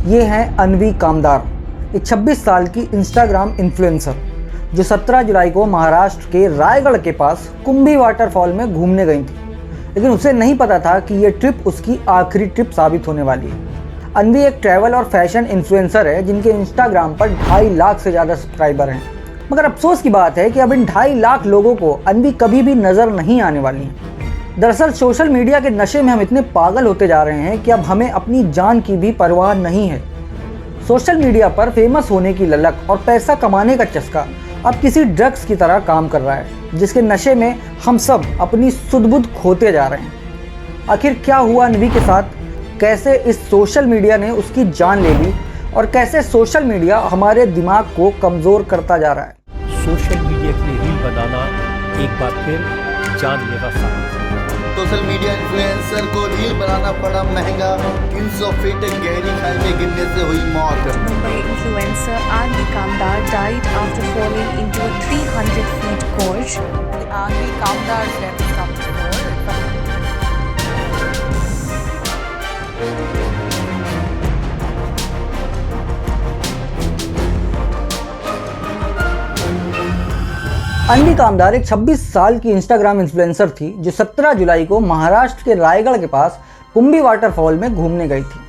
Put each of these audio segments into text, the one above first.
ये हैं अन्वी कामदार, एक 26 साल की इंस्टाग्राम इन्फ्लुएंसर जो 17 जुलाई को महाराष्ट्र के रायगढ़ के पास कुंभी वाटरफॉल में घूमने गई थी। लेकिन उसे नहीं पता था कि ये ट्रिप उसकी आखिरी ट्रिप साबित होने वाली है। अन्वी एक ट्रैवल और फैशन इन्फ्लुएंसर है जिनके इंस्टाग्राम पर 2.5 लाख से ज़्यादा सब्सक्राइबर हैं। मगर अफसोस की बात है कि अब इन 2.5 लाख लोगों को अन्वी कभी भी नज़र नहीं आने वाली है। दरअसल सोशल मीडिया के नशे में हम इतने पागल होते जा रहे हैं कि अब हमें अपनी जान की भी परवाह नहीं है। सोशल मीडिया पर फेमस होने की ललक और पैसा कमाने का चस्का अब किसी ड्रग्स की तरह काम कर रहा है, जिसके नशे में हम सब अपनी सुध-बुध खोते जा रहे हैं। आखिर क्या हुआ अन्वी के साथ, कैसे इस सोशल मीडिया ने उसकी जान ले ली और कैसे सोशल मीडिया हमारे दिमाग को कमज़ोर करता जा रहा है। सोशल मीडिया के लिए रील बनाना एक बार फिर जानलेवा साबित हुआ। सोशल मीडिया इन्फ्लुएंसर को रील बनाना पड़ा महंगा, 300 फीट गहरी खाई में गिरने से हुई मौत। Mumbai influencer Anvi Kamdar died after falling into a 300 feet gorge. Anvi Kamdar's death has come to the Anvi कामदार एक 26 साल की इंस्टाग्राम इन्फ्लुएंसर थी जो 17 जुलाई को महाराष्ट्र के रायगढ़ के पास कुंभी वाटरफॉल में घूमने गई थी।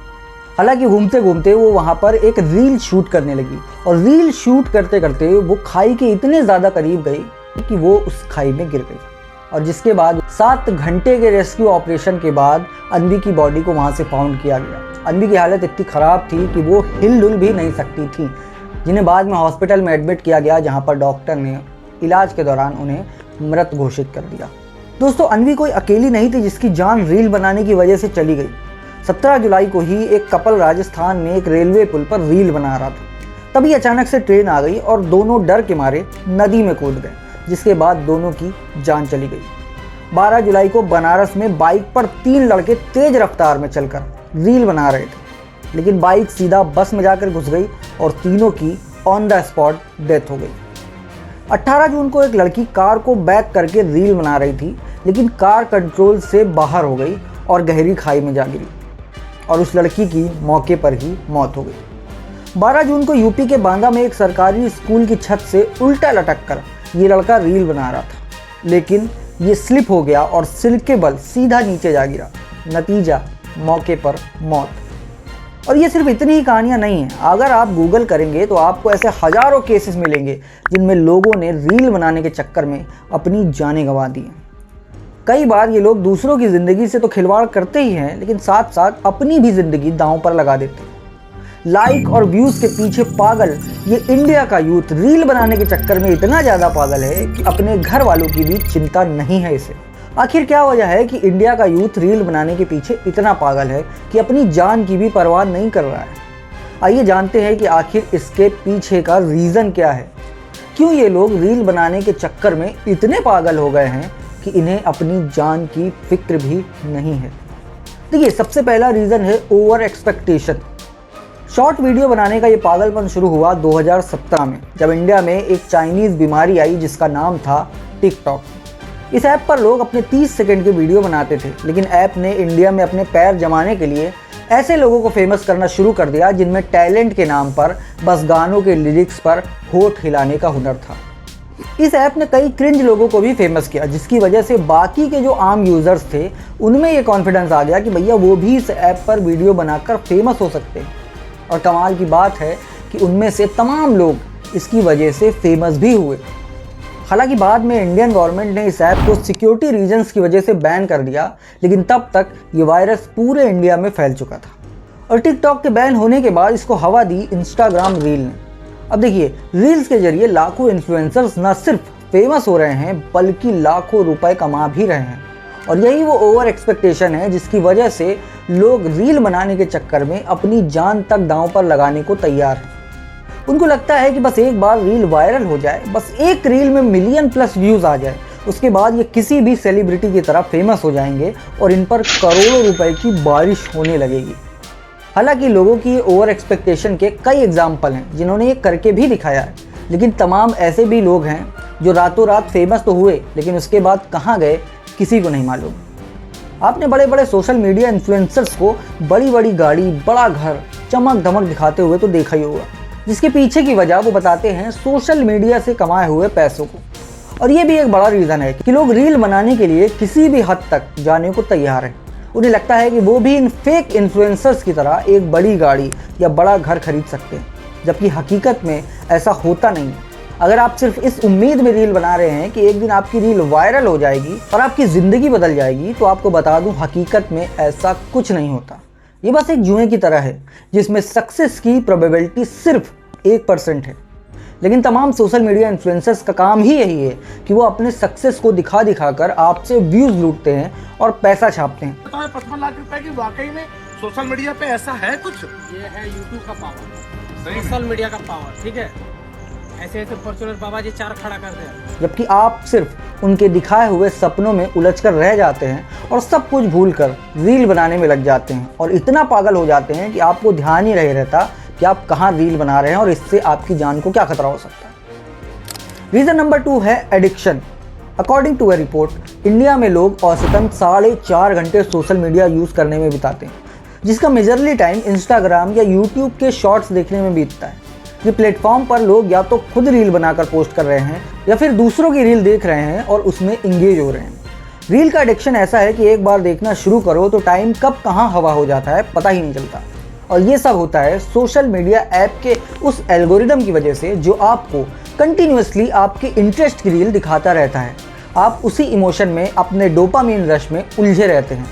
हालांकि घूमते घूमते वो वहाँ पर एक रील शूट करने लगी और रील शूट करते करते वो खाई के इतने ज़्यादा करीब गई कि वो उस खाई में गिर गई और जिसके बाद 7 घंटे के रेस्क्यू ऑपरेशन के बाद अन्वी की बॉडी को वहाँ से फाउंड किया गया। अन्वी की हालत इतनी ख़राब थी कि वो हिल-डुल भी नहीं सकती थी, जिन्हें बाद में हॉस्पिटल में एडमिट किया गया, जहाँ पर डॉक्टर ने इलाज के दौरान उन्हें मृत घोषित कर दिया। दोस्तों, अन्वी कोई अकेली नहीं थी जिसकी जान रील बनाने की वजह से चली गई। 17 जुलाई को ही एक कपल राजस्थान में एक रेलवे पुल पर रील बना रहा था। तभी अचानक से ट्रेन आ गई और दोनों डर के मारे नदी में कूद गए, जिसके बाद दोनों की जान चली गई। 12 जुलाई को बनारस में बाइक पर 3 लड़के तेज रफ्तार में चलकर रील बना रहे थे, लेकिन बाइक सीधा बस में जाकर घुस गई और तीनों की ऑन द स्पॉट डेथ हो गई। 18 जून को एक लड़की कार को बैक करके रील बना रही थी, लेकिन कार कंट्रोल से बाहर हो गई और गहरी खाई में जा गिरी और उस लड़की की मौके पर ही मौत हो गई। 12 जून को यूपी के बांदा में एक सरकारी स्कूल की छत से उल्टा लटक कर ये लड़का रील बना रहा था, लेकिन ये स्लिप हो गया और सिर के बल सीधा नीचे जा गिरा। नतीजा मौके पर मौत। और ये सिर्फ इतनी ही कहानियाँ नहीं हैं। अगर आप गूगल करेंगे तो आपको ऐसे हज़ारों केसेस मिलेंगे जिनमें लोगों ने रील बनाने के चक्कर में अपनी जानें गंवा दी हैं। कई बार ये लोग दूसरों की ज़िंदगी से तो खिलवाड़ करते ही हैं, लेकिन साथ साथ अपनी भी ज़िंदगी दांव पर लगा देते हैं। लाइक और व्यूज़ के पीछे पागल ये इंडिया का यूथ रील बनाने के चक्कर में इतना ज़्यादा पागल है कि अपने घर वालों की भी चिंता नहीं है इसे। आखिर क्या वजह है कि इंडिया का यूथ रील बनाने के पीछे इतना पागल है कि अपनी जान की भी परवाह नहीं कर रहा है? आइए जानते हैं कि आखिर इसके पीछे का रीज़न क्या है। क्यों ये लोग रील बनाने के चक्कर में इतने पागल हो गए हैं कि इन्हें अपनी जान की फिक्र भी नहीं है। देखिए, सबसे पहला रीज़न है ओवर एक्सपेक्टेशन। शॉर्ट वीडियो बनाने का ये पागलपन शुरू हुआ 2017 में, जब इंडिया में एक चाइनीज़ बीमारी आई जिसका नाम था टिकटॉक। इस ऐप पर लोग अपने 30 सेकंड के वीडियो बनाते थे, लेकिन ऐप ने इंडिया में अपने पैर जमाने के लिए ऐसे लोगों को फेमस करना शुरू कर दिया जिनमें टैलेंट के नाम पर बस गानों के लिरिक्स पर होठ हिलाने का हुनर था। इस ऐप ने कई क्रिंज लोगों को भी फेमस किया, जिसकी वजह से बाकी के जो आम यूज़र्स थे उनमें ये कॉन्फिडेंस आ गया कि भैया वो भी इस ऐप पर वीडियो बनाकर फेमस हो सकते हैं। और कमाल की बात है कि उनमें से तमाम लोग इसकी वजह से फेमस भी हुए। हालांकि बाद में इंडियन गवर्नमेंट ने इस ऐप को सिक्योरिटी रीजंस की वजह से बैन कर दिया, लेकिन तब तक ये वायरस पूरे इंडिया में फैल चुका था। और टिकटॉक के बैन होने के बाद इसको हवा दी इंस्टाग्राम रील ने। अब देखिए, रील्स के जरिए लाखों इन्फ्लुएंसर्स न सिर्फ फेमस हो रहे हैं बल्कि लाखों रुपए कमा भी रहे हैं। और यही वो ओवर एक्सपेक्टेशन है जिसकी वजह से लोग रील बनाने के चक्कर में अपनी जान तक दांव पर लगाने को तैयार हैं। उनको लगता है कि बस एक बार रील वायरल हो जाए, बस एक रील में मिलियन प्लस व्यूज़ आ जाए, उसके बाद ये किसी भी सेलिब्रिटी की तरह फेमस हो जाएंगे और इन पर करोड़ों रुपए की बारिश होने लगेगी। हालांकि लोगों की ओवर एक्सपेक्टेशन के कई एग्जाम्पल हैं जिन्होंने ये करके भी दिखाया है, लेकिन तमाम ऐसे भी लोग हैं जो रातों रात फेमस तो हुए लेकिन उसके बाद कहाँ गए किसी को नहीं मालूम। आपने बड़े बड़े सोशल मीडिया इन्फ्लुएंसर्स को बड़ी बड़ी गाड़ी, बड़ा घर, चमक धमक दिखाते हुए तो देखा ही होगा, जिसके पीछे की वजह वो बताते हैं सोशल मीडिया से कमाए हुए पैसों को। और ये भी एक बड़ा रीज़न है कि लोग रील बनाने के लिए किसी भी हद तक जाने को तैयार हैं। उन्हें लगता है कि वो भी इन फेक इन्फ्लुएंसर्स की तरह एक बड़ी गाड़ी या बड़ा घर खरीद सकते हैं, जबकि हकीकत में ऐसा होता नहीं है। अगर आप सिर्फ इस उम्मीद में रील बना रहे हैं कि एक दिन आपकी रील वायरल हो जाएगी और आपकी ज़िंदगी बदल जाएगी, तो आपको बता दूं हकीकत में ऐसा कुछ नहीं होता। ये बस एक जुए की तरह है जिसमें सक्सेस की प्रोबेबिलिटी सिर्फ 1% है। लेकिन तमाम सोशल मीडिया इन्फ्लुएंसर्स का काम ही यही है कि वो अपने सक्सेस को दिखा कर आपसे व्यूज़ लूटते हैं और पैसा छापते हैं। 55 लाख रुपए की वाकई में सोशल मीडिया पे ऐसा है कुछ? ये है यूट्यूब का पावर, सोशल मीडिया का पावर, ठीक है। ऐसे ऐसे फॉर्च्यूनर बाबा जी 4 खड़ा कर दे, जबकि आप सिर्फ उनके दिखाए हुए सपनों में उलझकर रह जाते हैं और सब कुछ भूलकर रील बनाने में लग जाते हैं और इतना पागल हो जाते हैं कि आपको ध्यान ही नहीं रहता कि आप कहाँ रील बना रहे हैं और इससे आपकी जान को क्या खतरा हो सकता है। रीज़न नंबर 2 है addiction. According to a report, India में लोग औसतन 4.5 घंटे सोशल मीडिया यूज़ करने में बिताते हैं, जिसका मेजरली टाइम इंस्टाग्राम या यूट्यूब के शॉर्ट्स देखने में बीतता है। ये प्लेटफॉर्म पर लोग या तो खुद रील बनाकर पोस्ट कर रहे हैं या फिर दूसरों की रील देख रहे हैं और उसमें इंगेज हो रहे हैं। रील का एडिक्शन ऐसा है कि एक बार देखना शुरू करो तो टाइम कब कहाँ हवा हो जाता है पता ही नहीं चलता। और ये सब होता है सोशल मीडिया ऐप के उस एल्गोरिदम की वजह से जो आपको कंटिन्यूअसली आपके इंटरेस्ट की रील दिखाता रहता है। आप उसी इमोशन में, अपने डोपामीन रश में उलझे रहते हैं।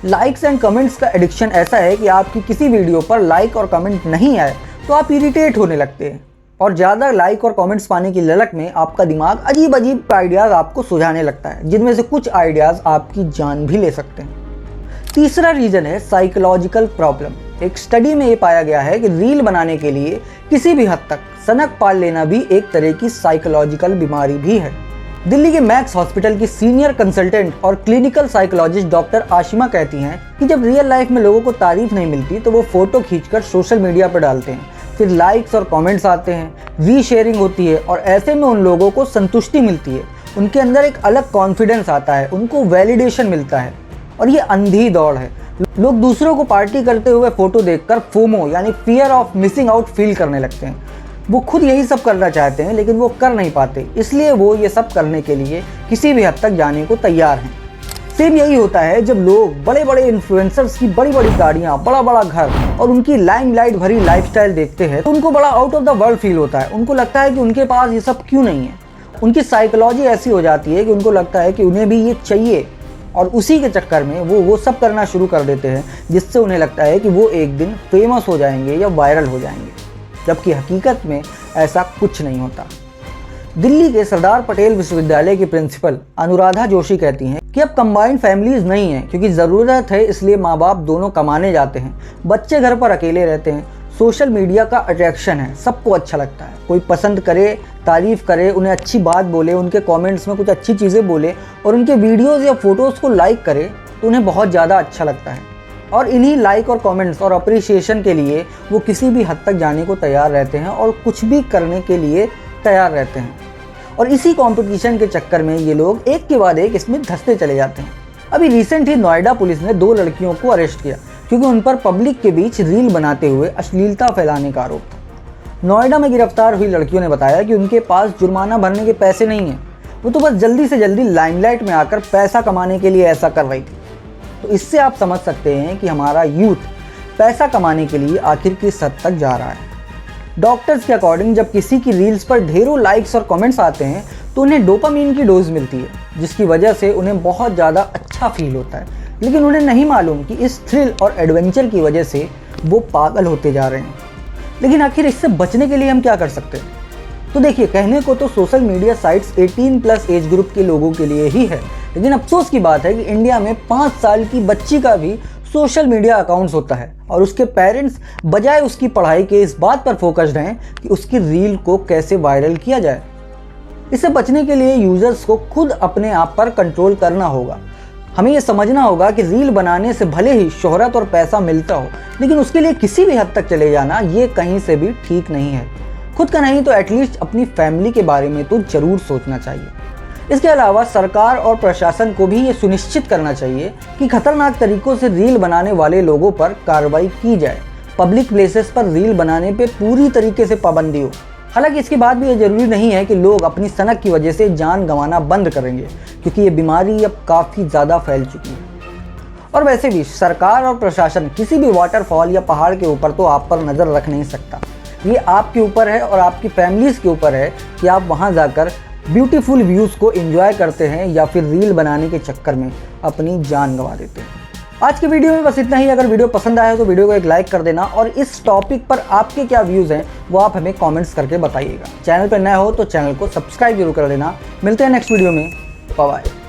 लाइक्स एंड कमेंट्स का एडिक्शन ऐसा है कि आपकी किसी वीडियो पर लाइक और कमेंट नहीं आए तो आप इरिटेट होने लगते हैं और ज़्यादा लाइक और कमेंट्स पाने की ललक में आपका दिमाग अजीब अजीब आइडियाज़ आपको सुझाने लगता है, जिनमें से कुछ आइडियाज़ आपकी जान भी ले सकते हैं। तीसरा रीज़न है साइकोलॉजिकल प्रॉब्लम। एक स्टडी में ये पाया गया है कि रील बनाने के लिए किसी भी हद तक सनक पाल लेना भी एक तरह की साइकोलॉजिकल बीमारी भी है। दिल्ली के मैक्स हॉस्पिटल की सीनियर कंसल्टेंट और क्लिनिकल साइकोलॉजिस्ट डॉक्टर आशिमा कहती हैं कि जब रियल लाइफ में लोगों को तारीफ नहीं मिलती तो वो फ़ोटो खींचकर सोशल मीडिया पर डालते हैं, फिर लाइक्स और कमेंट्स आते हैं, रीशेयरिंग होती है और ऐसे में उन लोगों को संतुष्टि मिलती है, उनके अंदर एक अलग कॉन्फिडेंस आता है, उनको वैलिडेशन मिलता है। और ये अंधी दौड़ है। लोग दूसरों को पार्टी करते हुए फ़ोटो देखकर फोमो यानी fear of missing out feel करने लगते हैं। वो खुद यही सब करना चाहते हैं लेकिन वो कर नहीं पाते, इसलिए वो ये सब करने के लिए किसी भी हद तक जाने को तैयार हैं। सेम यही होता है जब लोग बड़े बड़े इन्फ्लुएंसर्स की बड़ी बड़ी गाड़ियाँ, बड़ा बड़ा घर और उनकी लाइमलाइट भरी लाइफस्टाइल देखते हैं तो उनको बड़ा out of the world feel होता है। उनको लगता है कि उनके पास ये सब क्यों नहीं है। उनकी साइकोलॉजी ऐसी हो जाती है कि उनको लगता है कि उन्हें भी ये चाहिए और उसी के चक्कर में वो सब करना शुरू कर देते हैं, जिससे उन्हें लगता है कि वो एक दिन फेमस हो जाएंगे या वायरल हो जाएंगे, जबकि हकीकत में ऐसा कुछ नहीं होता। दिल्ली के सरदार पटेल विश्वविद्यालय की प्रिंसिपल अनुराधा जोशी कहती हैं कि अब कंबाइंड फैमिलीज नहीं है क्योंकि ज़रूरत है, इसलिए माँ बाप दोनों कमाने जाते हैं, बच्चे घर पर अकेले रहते हैं। सोशल मीडिया का अट्रैक्शन है, सबको अच्छा लगता है, कोई पसंद करे, तारीफ़ करे, उन्हें अच्छी बात बोले, उनके कमेंट्स में कुछ अच्छी चीज़ें बोले और उनके वीडियोज़ या फ़ोटोज़ को लाइक करे तो उन्हें बहुत ज़्यादा अच्छा लगता है। और इन्हीं लाइक और कमेंट्स और अप्रिसिएशन के लिए वो किसी भी हद तक जाने को तैयार रहते हैं और कुछ भी करने के लिए तैयार रहते हैं। और इसी कंपटीशन के चक्कर में ये लोग एक के बाद एक इसमें धंसते चले जाते हैं। अभी रिसेंट ही नोएडा पुलिस ने 2 लड़कियों को अरेस्ट किया क्योंकि उन पर पब्लिक के बीच रील बनाते हुए अश्लीलता फैलाने का आरोप था। नोएडा में गिरफ्तार हुई लड़कियों ने बताया कि उनके पास जुर्माना भरने के पैसे नहीं हैं, वो तो बस जल्दी से जल्दी लाइमलाइट में आकर पैसा कमाने के लिए ऐसा कर रही थी। तो इससे आप समझ सकते हैं कि हमारा यूथ पैसा कमाने के लिए आखिर किस हद तक जा रहा है। डॉक्टर्स के अकॉर्डिंग जब किसी की रील्स पर ढेरों लाइक्स और कमेंट्स आते हैं तो उन्हें डोपामीन की डोज मिलती है, जिसकी वजह से उन्हें बहुत ज़्यादा अच्छा फील होता है। लेकिन उन्हें नहीं मालूम कि इस थ्रिल और एडवेंचर की वजह से वो पागल होते जा रहे हैं। लेकिन आखिर इससे बचने के लिए हम क्या कर सकते हैं? तो देखिए, कहने को तो social media sites 18+ age group के लोगों के लिए ही है, लेकिन अफसोस की बात है कि इंडिया में 5 साल की बच्ची का भी सोशल मीडिया अकाउंट्स होता है और उसके पेरेंट्स बजाय उसकी पढ़ाई के इस बात पर फोकस्ड हैं कि उसकी रील को कैसे वायरल किया जाए। इससे बचने के लिए यूजर्स को खुद अपने आप पर कंट्रोल करना होगा। हमें यह समझना होगा कि रील बनाने से भले ही शोहरत और पैसा मिलता हो, लेकिन उसके लिए किसी भी हद तक चले जाना ये कहीं से भी ठीक नहीं है। खुद का नहीं तो एटलीस्ट अपनी फैमिली के बारे में तो ज़रूर सोचना चाहिए। इसके अलावा सरकार और प्रशासन को भी ये सुनिश्चित करना चाहिए कि खतरनाक तरीकों से रील बनाने वाले लोगों पर कार्रवाई की जाए, पब्लिक प्लेसेस पर रील बनाने पे पूरी तरीके से पाबंदी हो। हालांकि इसके बाद भी ये जरूरी नहीं है कि लोग अपनी सनक की वजह से जान गंवाना बंद करेंगे, क्योंकि ये बीमारी अब काफ़ी ज़्यादा फैल चुकी है। और वैसे भी सरकार और प्रशासन किसी भी वाटरफॉल या पहाड़ के ऊपर तो आप पर नज़र रख नहीं सकता। ये आपके ऊपर है और आपकी फैमिलीज़ के ऊपर है कि आप वहाँ जाकर ब्यूटीफुल व्यूज़ को एंजॉय करते हैं या फिर रील बनाने के चक्कर में अपनी जान गंवा देते हैं। आज की वीडियो में बस इतना ही। अगर वीडियो पसंद आया तो वीडियो को एक लाइक कर देना और इस टॉपिक पर आपके क्या व्यूज़ हैं वो आप हमें कमेंट्स करके बताइएगा। चैनल पर नए हो तो चैनल को सब्सक्राइब जरूर कर लेना। मिलते हैं नेक्स्ट वीडियो में। Bye bye.